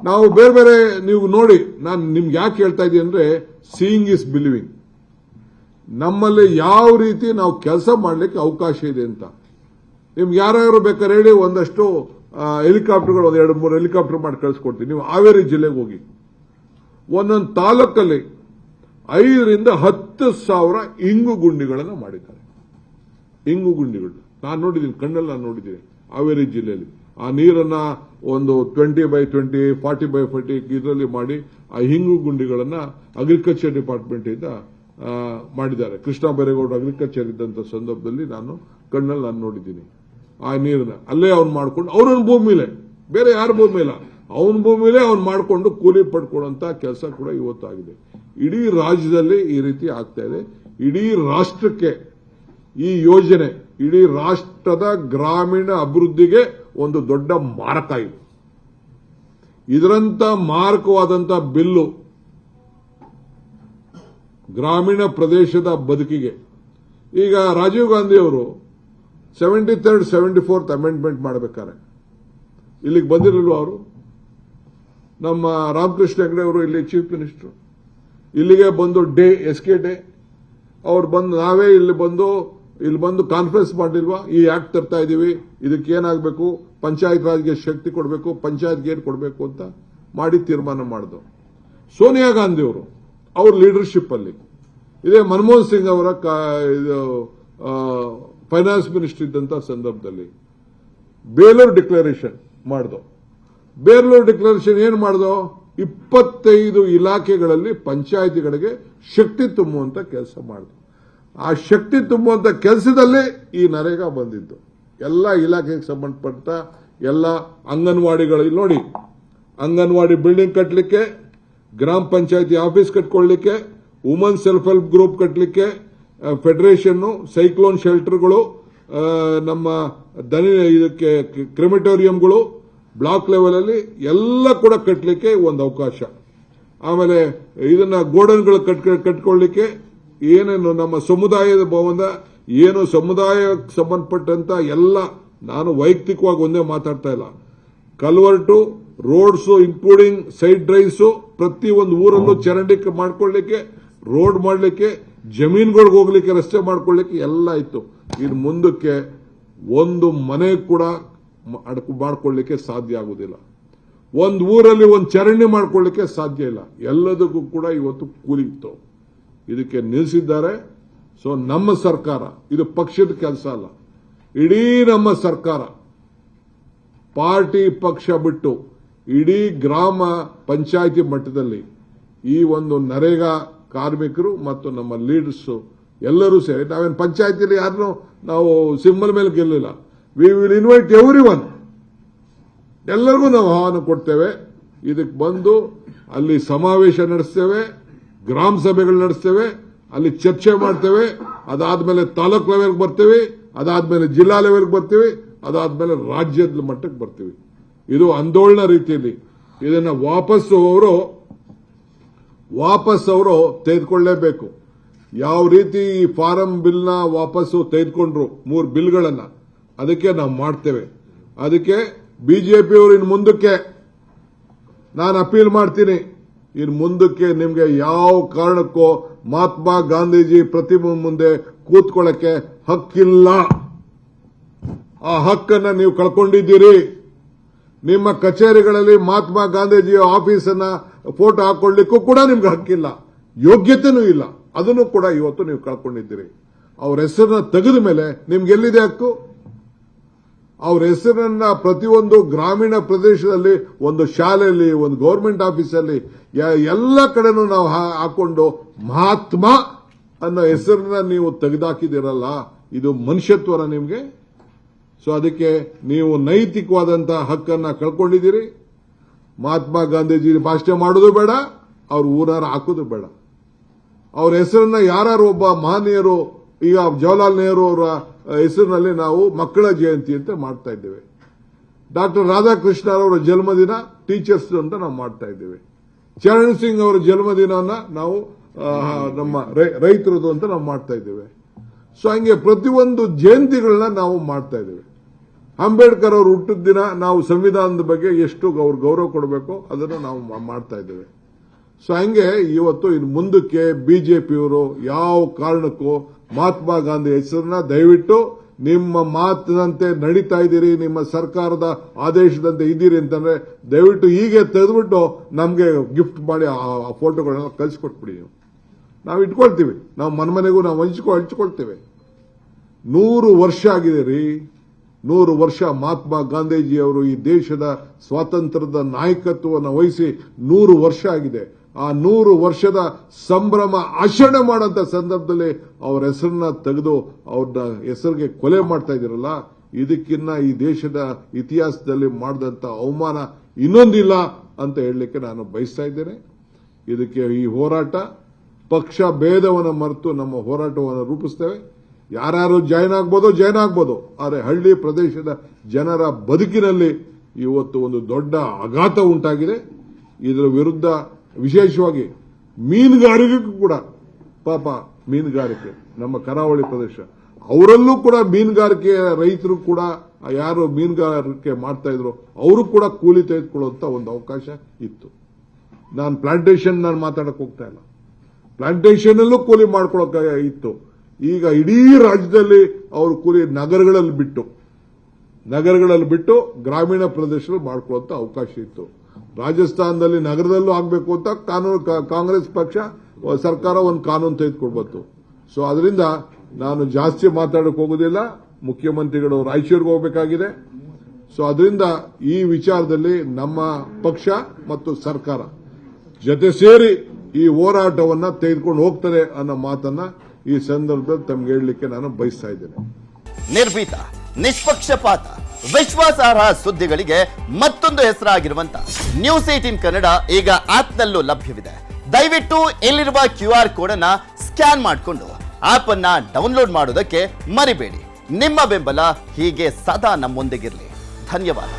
ನಾವು ಬೇರೆ ಬೇರೆ ನೀವು ನೋಡಿ, ನಾನು ನಿಮ್ಗೆ ಯಾಕೆ ಹೇಳ್ತಾ ಇದ್ದೀನಿ ಅಂದ್ರೆ ಸೀಯಿಂಗ್ ಇಸ್ ಬಿಲೀವಿಂಗ್. ನಮ್ಮಲ್ಲಿ ಯಾವ ರೀತಿ ನಾವು ಕೆಲಸ ಮಾಡಲಿಕ್ಕೆ ಅವಕಾಶ ಇದೆ ಅಂತ ನಿಮ್ಗೆ ಯಾರು ಬೇಕಾದ್ರೆ ಹೇಳಿ, ಒಂದಷ್ಟು ಹೆಲಿಕಾಪ್ಟರ್ಗಳು, ಒಂದು 2-3 ಹೆಲಿಕಾಪ್ಟರ್ ಮಾಡಿ ಕಳಿಸ್ಕೊಡ್ತೀನಿ. ನೀವು ಹಾವೇರಿ ಜಿಲ್ಲೆಗೆ ಹೋಗಿ, ಒಂದೊಂದು ತಾಲೂಕಲ್ಲಿ 5,000 to 10,000 ಇಂಗು ಗುಂಡಿಗಳನ್ನು ಮಾಡಿದ್ದಾರೆ. ಇಂಗು ಗುಂಡಿಗಳು ನಾನು ನೋಡಿದ್ದೀನಿ, ಕಣ್ಣಲ್ಲಿ ನಾನು ನೋಡಿದ್ದೀನಿ ಹಾವೇರಿ ಜಿಲ್ಲೆಯಲ್ಲಿ. ಆ ನೀರನ್ನ ಒಂದು 20x20, 40x40 ಇದರಲ್ಲಿ ಮಾಡಿ ಆ ಇಂಗು ಗುಂಡಿಗಳನ್ನ ಅಗ್ರಿಕಲ್ಚರ್ ಡಿಪಾರ್ಟ್ಮೆಂಟ್ ಇಂದ ಮಾಡಿದ್ದಾರೆ. ಕೃಷ್ಣ ಬೈರೇಗೌಡ ಅಗ್ರಿಕಲ್ಚರ್ ಇದ್ದಂತ ಸಂದರ್ಭದಲ್ಲಿ ನಾನು ಕಣ್ಣಲ್ಲಿ ನಾನು ನೋಡಿದ್ದೀನಿ. ಆ ನೀರನ್ನ ಅಲ್ಲೇ ಅವ್ನು ಮಾಡ್ಕೊಂಡು, ಅವನ ಭೂಮಿಲೇ, ಬೇರೆ ಯಾರ ಭೂಮಿ ಇಲ್ಲ, ಅವನ ಭೂಮಿಲೇ ಅವ್ನು ಮಾಡಿಕೊಂಡು ಕೂಲಿ ಪಡ್ಕೊಳ್ಳುವಂತ ಕೆಲಸ ಕೂಡ ಇವತ್ತಾಗಿದೆ. ಇಡೀ ರಾಜ್ಯದಲ್ಲಿ ಈ ರೀತಿ ಆಗ್ತಾ ಇದೆ. ಇಡೀ ರಾಷ್ಟ್ರಕ್ಕೆ ಈ ಯೋಜನೆ, ಇಡೀ ರಾಷ್ಟ್ರದ ಗ್ರಾಮೀಣ ಅಭಿವೃದ್ಧಿಗೆ ಒಂದು ದೊಡ್ಡ ಮಾರಕ ಇದೆ. ಇದರಂತ ಮಾರಕವಾದಂತ ಬಿಲ್ಲು ಗ್ರಾಮೀಣ ಪ್ರದೇಶದ ಬದುಕಿಗೆ. ಈಗ ರಾಜೀವ್ ಗಾಂಧಿ ಅವರು 73rd 74th ಅಮೆಂಡ್ಮೆಂಟ್ ಮಾಡಬೇಕಾರೆ ಇಲ್ಲಿಗೆ ಬಂದಿರಲಿಲ್ಲ. ಅವರು ನಮ್ಮ ರಾಮಕೃಷ್ಣ ಹೆಗಡೆ ಅವರು ಇಲ್ಲಿ ಚೀಫ್ ಮಿನಿಸ್ಟರ್, ಇಲ್ಲಿಗೆ ಬಂದು SK ಡೇ ಅವ್ರು ಬಂದು, ನಾವೇ ಇಲ್ಲಿ ಬಂದು ಕಾನ್ಫರೆನ್ಸ್ ಮಾಡಿಲ್ವಾ, ಈ ಆಕ್ಟ್ ತರ್ತಾ ಇದೀವಿ, ಇದಕ್ಕೆ ಏನಾಗಬೇಕು, ಪಂಚಾಯತ್ ರಾಜ್ಗೆ ಶಕ್ತಿ ಕೊಡಬೇಕು, ಪಂಚಾಯತ್ಗೆ ಏನ್ ಕೊಡಬೇಕು ಅಂತ ಮಾಡಿ ತೀರ್ಮಾನ ಮಾಡಿದ್ರು. ಸೋನಿಯಾ ಗಾಂಧಿ ಅವರು ಅವ್ರ ಲೀಡರ್ಶಿಪ್ ಅಲ್ಲಿ, ಇದೇ ಮನಮೋಹನ್ ಸಿಂಗ್ ಅವರ ಫೈನಾನ್ಸ್ ಮಿನಿಸ್ಟರ್ ಇದ್ದಂತ ಸಂದರ್ಭದಲ್ಲಿ ಬೇಲೂರು ಡಿಕ್ಲರೇಷನ್ ಮಾಡಿದೋ. ಬೇಲೂರು ಡಿಕ್ಲರೇಷನ್ ಏನ್ ಮಾಡಿದೋ, 25 ಇಲಾಖೆಗಳಲ್ಲಿ ಪಂಚಾಯತಿಗಳಿಗೆ ಶಕ್ತಿ ತುಂಬುವಂತ ಕೆಲಸ ಮಾಡಿದ್ರು. ಆ ಶಕ್ತಿ ತುಂಬುವಂತ ಕೆಲಸದಲ್ಲಿ ಈ ನರೇಗಾ ಬಂದಿದ್ದು. ಎಲ್ಲ ಇಲಾಖೆಗೆ ಸಂಬಂಧಪಟ್ಟ ಎಲ್ಲ ಅಂಗನವಾಡಿಗಳಲ್ಲಿ ನೋಡಿ, ಅಂಗನವಾಡಿ ಬಿಲ್ಡಿಂಗ್ ಕಟ್ಟಲಿಕ್ಕೆ, ಗ್ರಾಮ ಪಂಚಾಯತಿ ಆಫೀಸ್ ಕಟ್ಕೊಳ್ಳಿಕ್ಕೆ, ವುಮನ್ ಸೆಲ್ಫ್ ಹೆಲ್ಪ್ ಗ್ರೂಪ್ ಕಟ್ಟಲಿಕ್ಕೆ, ಫೆಡರೇಷನ್, ಸೈಕ್ಲೋನ್ ಶೆಲ್ಟರ್ಗಳು, ನಮ್ಮ ಇದಕ್ಕೆ ಕ್ರಿಮಿಟೋರಿಯಂಗಳು ಬ್ಲಾಕ್ ಲೆವೆಲ್ ಅಲ್ಲಿ ಎಲ್ಲ ಕೂಡ ಕಟ್ಟಲಿಕ್ಕೆ ಒಂದು ಅವಕಾಶ. ಆಮೇಲೆ ಇದನ್ನ ಗೋಡನ್ಗಳು ಕಟ್ಕೊಳ್ಳಿಕ್ಕೆ, ಏನೇನು ನಮ್ಮ ಸಮುದಾಯದ ಭವನ, ಏನು ಸಮುದಾಯಕ್ಕೆ ಸಂಬಂಧಪಟ್ಟಂತ ಎಲ್ಲ, ನಾನು ವೈಯಕ್ತಿಕವಾಗಿ ಒಂದೇ ಮಾತಾಡ್ತಾ ಇಲ್ಲ, ಕಲ್ವರ್ಟು, ರೋಡ್ಸ್ ಇನ್ಕ್ಲೂಡಿಂಗ್ ಸೈಡ್ ಡ್ರೈವ್ಸ್, ಪ್ರತಿ ಒಂದು ಊರಲ್ಲೂ ಚರಂಡಿ ಮಾಡ್ಕೊಳ್ಳಿಕ್ಕೆ, ರೋಡ್ ಮಾಡಲಿಕ್ಕೆ, ಜಮೀನುಗಳಿಗೆ ಹೋಗ್ಲಿಕ್ಕೆ, ರಸ್ತೆ ಮಾಡ್ಕೊಳ್ಳಿಕ್ಕೆ ಎಲ್ಲ ಇತ್ತು. ಇನ್ನು ಮುಂದಕ್ಕೆ ಒಂದು ಮನೆ ಕೂಡ ಮಾಡ್ಕೊಳ್ಳಿಕ್ಕೆ ಸಾಧ್ಯ ಆಗುದಿಲ್ಲ. ಒಂದು ಊರಲ್ಲಿ ಒಂದು ಚರಂಡಿ ಮಾಡ್ಕೊಳ್ಳಿಕ್ಕೆ ಸಾಧ್ಯ ಇಲ್ಲ. ಎಲ್ಲದಕ್ಕೂ ಕೂಡ ಇವತ್ತು ಕೂಲಿ ಇತ್ತು. ಇದಕ್ಕೆ ನಿಲ್ಲಿಸಿದ್ದಾರೆ. ಸೊ ನಮ್ಮ ಸರ್ಕಾರ, ಇದು ಪಕ್ಷದ ಕೆಲಸ ಅಲ್ಲ, ಇಡೀ ನಮ್ಮ ಸರ್ಕಾರ ಪಾರ್ಟಿ ಪಕ್ಷ ಬಿಟ್ಟು ಇಡೀ ಗ್ರಾಮ ಪಂಚಾಯಿತಿ ಮಟ್ಟದಲ್ಲಿ ಈ ಒಂದು ನರೇಗಾ ಕಾರ್ಮಿಕರು ಮತ್ತು ನಮ್ಮ ಲೀಡರ್ಸ್ ಎಲ್ಲರೂ ಸೇರಿ, ನಾವೇನು ಪಂಚಾಯಿತಿಯಲ್ಲಿ ಯಾರನ್ನು ನಾವು ಸಿಂಬಲ್ ಮೇಲೆ ಗೆಲ್ಲಿಲ್ಲ. ವಿ ವಿಲ್ ಇನ್ವೈಟ್ ಎವ್ರಿವನ್, ಎಲ್ಲರಿಗೂ ನಾವು ಆಹ್ವಾನ ಕೊಡ್ತೇವೆ. ಇದಕ್ಕೆ ಬಂದು ಅಲ್ಲಿ ಸಮಾವೇಶ ನಡೆಸ್ತೇವೆ, ಗ್ರಾಮ ಸಭೆಗಳು ನಡೆಸ್ತೇವೆ, ಅಲ್ಲಿ ಚರ್ಚೆ ಮಾಡ್ತೇವೆ. ಅದಾದ್ಮೇಲೆ ತಾಲೂಕ್ ಲೆವೆಲ್ಗೆ ಬರ್ತೀವಿ, ಅದಾದ್ಮೇಲೆ ಜಿಲ್ಲಾ ಲೆವೆಲ್ಗೆ ಬರ್ತೀವಿ, ಅದಾದ್ಮೇಲೆ ರಾಜ್ಯದ ಮಟ್ಟಕ್ಕೆ ಬರ್ತೀವಿ. ಇದು ಆಂದೋಲನ ರೀತಿಯಲ್ಲಿ ಇದನ್ನ ವಾಪಸ್ ಅವರು ತೆಗೆದುಕೊಳ್ಳಲೇಬೇಕು. ಯಾವ ರೀತಿ ಈ ಫಾರಂ ಬಿಲ್ನ ವಾಪಸ್ಸು ತೆಗೆದುಕೊಂಡ್ರು 3 ಬಿಲ್ಗಳನ್ನ, ಅದಕ್ಕೆ ನಾವು ಮಾಡ್ತೇವೆ. ಅದಕ್ಕೆ ಬಿಜೆಪಿಯವರು ಇನ್ನು ಮುಂದಕ್ಕೆ ನಾನು ಅಪೀಲ್ ಮಾಡ್ತೀನಿ, ಇನ್ನು ಮುಂದಕ್ಕೆ ನಿಮಗೆ ಯಾವ ಕಾರಣಕ್ಕೂ ಮಹಾತ್ಮ ಗಾಂಧೀಜಿ ಪ್ರತಿಮೆ ಮುಂದೆ ಕೂತ್ಕೊಳ್ಳಕ್ಕೆ ಹಕ್ಕಿಲ್ಲ. ಆ ಹಕ್ಕನ್ನ ನೀವು ಕಳ್ಕೊಂಡಿದ್ದೀರಿ. ನಿಮ್ಮ ಕಚೇರಿಗಳಲ್ಲಿ ಮಹಾತ್ಮ ಗಾಂಧೀಜಿ ಆಫೀಸನ್ನ ಫೋಟೋ ಹಾಕೊಳ್ಳಿಕ್ಕೂ ಕೂಡ ನಿಮ್ಗೆ ಹಕ್ಕಿಲ್ಲ, ಯೋಗ್ಯತೆನೂ ಇಲ್ಲ. ಅದನ್ನು ಕೂಡ ಇವತ್ತು ನೀವು ಕಳ್ಕೊಂಡಿದ್ದೀರಿ. ಅವ್ರ ಹೆಸರನ್ನ ತೆಗೆದ ಮೇಲೆ ನಿಮ್ಗೆ ಎಲ್ಲಿದೆ ಹಕ್ಕು? ಅವ್ರ ಹೆಸರನ್ನ ಪ್ರತಿಯೊಂದು ಗ್ರಾಮೀಣ ಪ್ರದೇಶದಲ್ಲಿ, ಒಂದು ಶಾಲೆಯಲ್ಲಿ, ಒಂದು ಗೌರ್ಮೆಂಟ್ ಆಫೀಸಲ್ಲಿ, ಎಲ್ಲ ಕಡೆನೂ ನಾವು ಹಾಕೊಂಡು ಮಹಾತ್ಮ ಅನ್ನೋ ಹೆಸರನ್ನ ನೀವು ತೆಗೆದಾಕಿದಿರಲ್ಲ, ಇದು ಮನುಷ್ಯತ್ವನ ನಿಮ್ಗೆ? ಸೊ ಅದಕ್ಕೆ ನೀವು ನೈತಿಕವಾದಂತಹ ಹಕ್ಕನ್ನ ಕಳ್ಕೊಂಡಿದ್ದೀರಿ. ಮಹಾತ್ಮ ಗಾಂಧೀಜಿ ಭಾಷಣ ಮಾಡೋದು ಬೇಡ, ಅವ್ರ ಊರಾರ ಹಾಕೋದು ಬೇಡ. ಅವ್ರ ಹೆಸರನ್ನ ಯಾರು ಒಬ್ಬ ಮಹನೀಯರು, ಈಗ ಜವಾಹರ್ಲಾಲ್ ನೆಹರು ಅವರ ಹೆಸರಿನಲ್ಲಿ ನಾವು ಮಕ್ಕಳ ಜಯಂತಿ ಅಂತ ಮಾಡ್ತಾ ಇದ್ದೇವೆ. ಡಾಕ್ಟರ್ ರಾಧಾಕೃಷ್ಣ ಅವರ ಜನ್ಮದಿನ ಟೀಚರ್ಸ್ ಅಂತ ನಾವು ಮಾಡ್ತಾ ಇದ್ದೇವೆ. ಚರಣ್ ಸಿಂಗ್ ಅವರ ಜನ್ಮದಿನವನ್ನ ನಾವು ನಮ್ಮ ರೈತರದು ಅಂತ ನಾವು ಮಾಡ್ತಾ ಇದ್ದೇವೆ. ಸೊ ಹಂಗೆ ಪ್ರತಿಯೊಂದು ಜಯಂತಿಗಳನ್ನ ನಾವು ಮಾಡ್ತಾ ಇದ್ದೇವೆ. ಅಂಬೇಡ್ಕರ್ ಅವರು ಹುಟ್ಟಿದ ದಿನ ನಾವು ಸಂವಿಧಾನದ ಬಗ್ಗೆ ಎಷ್ಟು ಗೌರವ ಕೊಡಬೇಕು ಅದನ್ನು ನಾವು ಮಾಡ್ತಾ ಇದ್ದೇವೆ. ಸೊ ಹಂಗೆ ಇವತ್ತು ಇನ್ನು ಮುಂದಕ್ಕೆ ಬಿಜೆಪಿಯವರು ಯಾವ ಕಾರಣಕ್ಕೂ ಮಹಾತ್ಮ ಗಾಂಧಿ ಹೆಸರನ್ನ ದಯವಿಟ್ಟು ನಿಮ್ಮ ಮಾತಿನಂತೆ ನಡೀತಾ ಇದ್ದೀರಿ, ನಿಮ್ಮ ಸರ್ಕಾರದ ಆದೇಶದಂತೆ ಇದ್ದೀರಿ ಅಂತಂದ್ರೆ ದಯವಿಟ್ಟು ಹೀಗೆ ತೆಗೆದುಬಿಟ್ಟು ನಮಗೆ ಗಿಫ್ಟ್ ಮಾಡಿ ಆ ಫೋಟೋಗಳನ್ನ ಕಳಿಸ್ಕೊಟ್ಬಿಡಿ. ನಾವು ಇಟ್ಕೊಳ್ತೀವಿ, ನಾವು ಮನೆಗೂ ನಾವು ಹಂಚ್ಕೊಳ್ತೇವೆ. 100 ವರ್ಷ ಆಗಿದೆ ರೀ, 100 ವರ್ಷ ಮಹಾತ್ಮ ಗಾಂಧೀಜಿಯವರು ಈ ದೇಶದ ಸ್ವಾತಂತ್ರ್ಯದ ನಾಯಕತ್ವವನ್ನು ವಹಿಸಿ 100 ವರ್ಷ ಆಗಿದೆ. ಆ 100 ವರ್ಷದ ಸಂಭ್ರಮ ಆಚರಣೆ ಮಾಡೋಂಥ ಸಂದರ್ಭದಲ್ಲಿ ಅವರ ಹೆಸರನ್ನ ತೆಗೆದು ಅವ್ರನ್ನ ಹೆಸರಿಗೆ ಕೊಲೆ ಮಾಡ್ತಾ ಇದ್ದೀರಲ್ಲ, ಇದಕ್ಕಿನ್ನ ಈ ದೇಶದ ಇತಿಹಾಸದಲ್ಲಿ ಮಾಡಿದಂಥ ಅವಮಾನ ಇನ್ನೊಂದಿಲ್ಲ ಅಂತ ಹೇಳಲಿಕ್ಕೆ ನಾನು ಬಯಸ್ತಾ ಇದ್ದೇನೆ. ಇದಕ್ಕೆ ಈ ಹೋರಾಟ ಪಕ್ಷ ಭೇದವನ್ನು ಮರೆತು ನಮ್ಮ ಹೋರಾಟವನ್ನು ರೂಪಿಸ್ತೇವೆ. ಯಾರು ಜಾಯ್ನ್ ಆಗ್ಬೋದು, ಆದರೆ ಹಳ್ಳಿ ಪ್ರದೇಶದ ಜನರ ಬದುಕಿನಲ್ಲಿ ಇವತ್ತು ಒಂದು ದೊಡ್ಡ ಆಘಾತ ಉಂಟಾಗಿದೆ. ಇದರ ವಿರುದ್ಧ ವಿಶೇಷವಾಗಿ ಮೀನುಗಾರಿಕೆಗೂ ಕೂಡ ಪಾಪ ಮೀನುಗಾರಿಕೆ ನಮ್ಮ ಕರಾವಳಿ ಪ್ರದೇಶ ಅವರಲ್ಲೂ ಕೂಡ ಮೀನುಗಾರಿಕೆ ರೈತರು ಕೂಡ ಯಾರು ಮೀನುಗಾರಿಕೆ ಮಾಡ್ತಾ ಇದ್ರು ಅವರು ಕೂಡ ಕೂಲಿ ತೆಗೆದುಕೊಳ್ಳುವಂತ ಒಂದು ಅವಕಾಶ ಇತ್ತು. ನಾನು ಪ್ಲಾಂಟೇಶನ್ ಮಾತಾಡಕ್ ಹೋಗ್ತಾ ಇಲ್ಲ, ಪ್ಲಾಂಟೇಶನ್ ಅಲ್ಲೂ ಕೂಲಿ ಮಾಡ್ಕೊಳ್ಳೋಕೆ ಇತ್ತು. ಈಗ ಇಡೀ ರಾಜ್ಯದಲ್ಲಿ ಅವರು ಕೂಲಿ ನಗರಗಳಲ್ಲಿ ಬಿಟ್ಟು ಗ್ರಾಮೀಣ ಪ್ರದೇಶದಲ್ಲಿ ಮಾಡ್ಕೊಳ್ಳುವಂತ ಅವಕಾಶ ಇತ್ತು. ರಾಜಸ್ಥಾನದಲ್ಲಿ ನಗರದಲ್ಲೂ ಆಗಬೇಕು ಅಂತ ಕಾಂಗ್ರೆಸ್ ಪಕ್ಷ ಸರ್ಕಾರ ಒಂದು ಕಾನೂನು ತೆಗೆದುಕೊಡ್ಬತ್ತು. ಸೊ ಅದರಿಂದ ನಾನು ಜಾಸ್ತಿ ಮಾತಾಡಕ್ಕೆ ಹೋಗೋದಿಲ್ಲ. ಮುಖ್ಯಮಂತ್ರಿಗಳು ರಾಯಚೂರಿಗೆ ಹೋಗಬೇಕಾಗಿದೆ. ಸೊ ಅದರಿಂದ ಈ ವಿಚಾರದಲ್ಲಿ ನಮ್ಮ ಪಕ್ಷ ಮತ್ತು ಸರ್ಕಾರ ಜೊತೆ ಸೇರಿ ಈ ಹೋರಾಟವನ್ನ ತೆಗೆದುಕೊಂಡು ಹೋಗ್ತಾರೆ ಅನ್ನೋ ಮಾತನ್ನ ಈ ಸಂದರ್ಭದಲ್ಲಿ ತಮ್ಗೆ ಹೇಳಲಿಕ್ಕೆ ನಾನು ಬಯಸ್ತಾ ಇದ್ದೇನೆ. ನಿರ್ಭೀತ, ನಿಷ್ಪಕ್ಷಪಾತ, ವಿಶ್ವಾಸಾರ್ಹ ಸುದ್ದಿಗಳಿಗೆ ಮತ್ತೊಂದು ಹೆಸರಾಗಿರುವಂತ ನ್ಯೂಸ್ 18 ಕನ್ನಡ ಈಗ ಆಪ್ನಲ್ಲೂ ಲಭ್ಯವಿದೆ. ದಯವಿಟ್ಟು ಇಲ್ಲಿರುವ QR ಕೋಡ್ ಅನ್ನ ಸ್ಕ್ಯಾನ್ ಮಾಡಿಕೊಂಡು ಆಪ್ ಅನ್ನ ಡೌನ್ಲೋಡ್ ಮಾಡೋದಕ್ಕೆ ಮರಿಬೇಡಿ. ನಿಮ್ಮ ಬೆಂಬಲ ಹೀಗೆ ಸದಾ ನಮ್ಮೊಂದಿಗಿರಲಿ. ಧನ್ಯವಾದ.